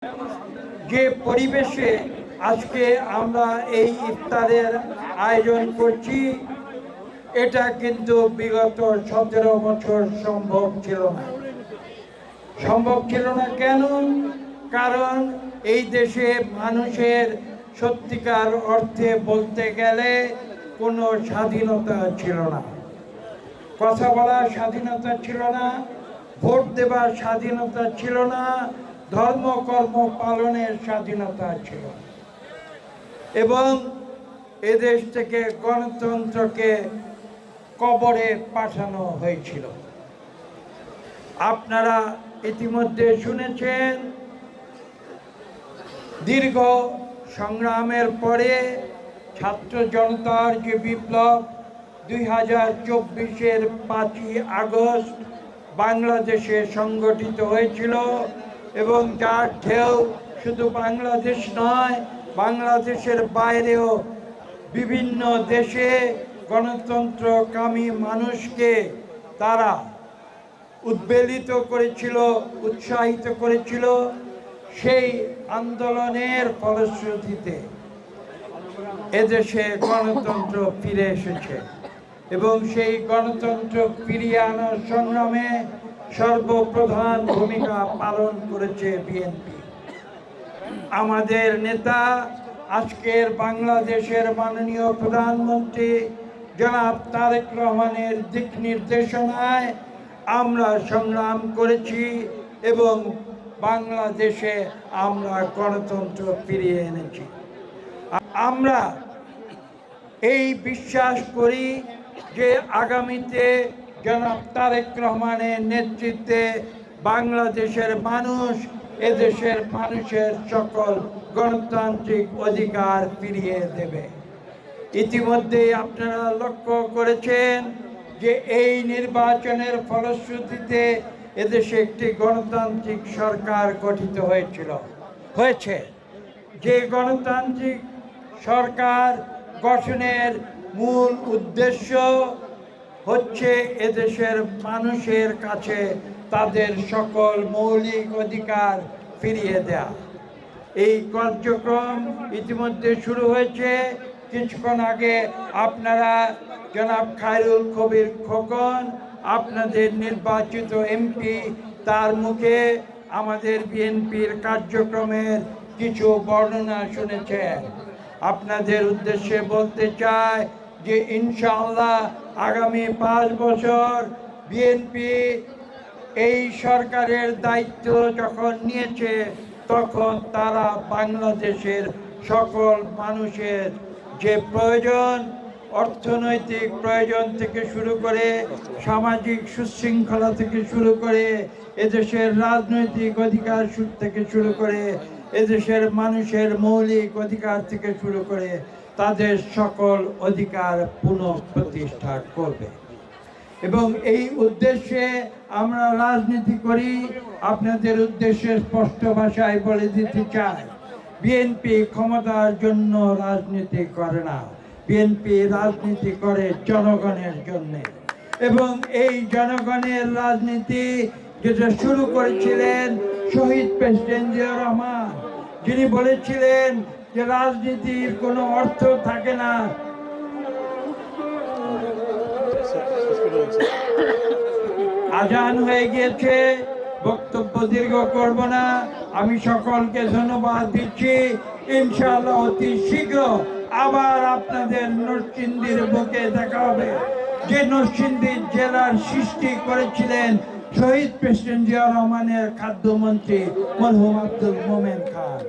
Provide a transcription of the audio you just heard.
যে পরিবেশে আজকে আমরা এই ইফতারের আয়োজন করছি, এটা কিন্তু বিগত 17 বছর সম্ভব ছিল না। কেন? কারণ এই দেশে মানুষের সত্যিকার অর্থে বলতে গেলে কোনো স্বাধীনতা ছিল না। কথা বলার স্বাধীনতা ছিল না, ভোট দেবার স্বাধীনতা ছিল না, ধর্মকর্ম পালনের স্বাধীনতা ছিল। এবং এদেশ থেকে গণতন্ত্রকে কবরে পাঠানো হয়েছিল। আপনারা ইতিমধ্যে শুনেছেন, দীর্ঘ সংগ্রামের পরে ছাত্র জনতার যে বিপ্লব 2024-এর 5ই আগস্ট বাংলাদেশে সংগঠিত হয়েছিল, এবং যার ঢেউ শুধু বাংলাদেশ নয়, বাংলাদেশের বাইরেও বিভিন্ন দেশে গণতন্ত্রকামী মানুষকে তারা উদ্বেলিত করেছিল, উৎসাহিত করেছিল। সেই আন্দোলনের ফলশ্রুতিতে এদেশে গণতন্ত্র ফিরে এসেছে, এবং সেই গণতন্ত্র ফিরিয়ে আনার সংগ্রামে সর্বপ্রধান ভূমিকা পালন করেছে বিএনপি। আমাদের নেতা, আজকের বাংলাদেশের মাননীয় প্রধানমন্ত্রী জনাব তারেক রহমানের দিক নির্দেশনায় আমরা সংগ্রাম করেছি এবং বাংলাদেশে আমরা গণতন্ত্র ফিরিয়ে এনেছি। আমরা এই বিশ্বাস করি যে আগামীতে জনাব তারেক রহমানের নেতৃত্বে বাংলাদেশের মানুষ এদেশের মানুষের সকল গণতান্ত্রিক অধিকার ফিরিয়ে দেবে। ইতিমধ্যে আপনারা লক্ষ্য করেছেন যে এই নির্বাচনের ফলশ্রুতিতে এদেশে একটি গণতান্ত্রিক সরকার গঠিত হয়েছে। যে গণতান্ত্রিক সরকার গঠনের মূল উদ্দেশ্য হচ্ছে এদেশের মানুষের কাছে তাদের সকল মৌলিক অধিকার ফিরিয়ে দেয়া। এই কার্যক্রম ইতিমধ্যে শুরু হয়েছে। কিছুক্ষণ আগে আপনারা জনাব খায়রুল কবির খোকন, আপনাদের নির্বাচিত এমপি, তার মুখে আমাদের বিএনপির কার্যক্রমের কিছু বর্ণনা শুনেছেন। আপনাদের উদ্দেশ্যে বলতে চাই যে ইনশাআল্লাহ আগামী 5 বছর বিএনপি এই সরকারের দায়িত্ব যখন নিয়েছে, তখন তারা বাংলাদেশের সকল মানুষের যে প্রয়োজন, অর্থনৈতিক প্রয়োজন থেকে শুরু করে সামাজিক সুশৃঙ্খলা থেকে শুরু করে এদেশের রাজনৈতিক অধিকার থেকে শুরু করে এদেশের মানুষের মৌলিক অধিকার থেকে শুরু করে তাদের সকল অধিকার পুনঃপ্রতিষ্ঠা করবে। এবং এই উদ্দেশ্যে আমরা রাজনীতি করি। আপনাদের উদ্দেশ্যে স্পষ্ট ভাষায় বলে দিতে চাই, বিএনপি ক্ষমতার জন্য রাজনীতি করে না, বিএনপি রাজনীতি করে জনগণের জন্য। এবং এই জনগণের রাজনীতি যেটা শুরু করেছিলেন শহীদ প্রেসিডেন্ট জিয়া রহমান, যিনি বলেছিলেন যে রাজনীতির কোনো অর্থ থাকে না। আজান হয়ে গিয়েছে, বক্তব্য দীর্ঘ করব না। আমি সকলকে ধন্যবাদ দিচ্ছি। ইনশাআল্লাহ অতি শীঘ্র আবার আপনাদের নরসিংদীর বুকে দেখা হবে, যে নরসিংদী জেলার সৃষ্টি করেছিলেন শহীদ প্রেসিডেন্ট জিয়া রহমানের খাদ্যমন্ত্রী মরহুম আব্দুল মোমেন খান।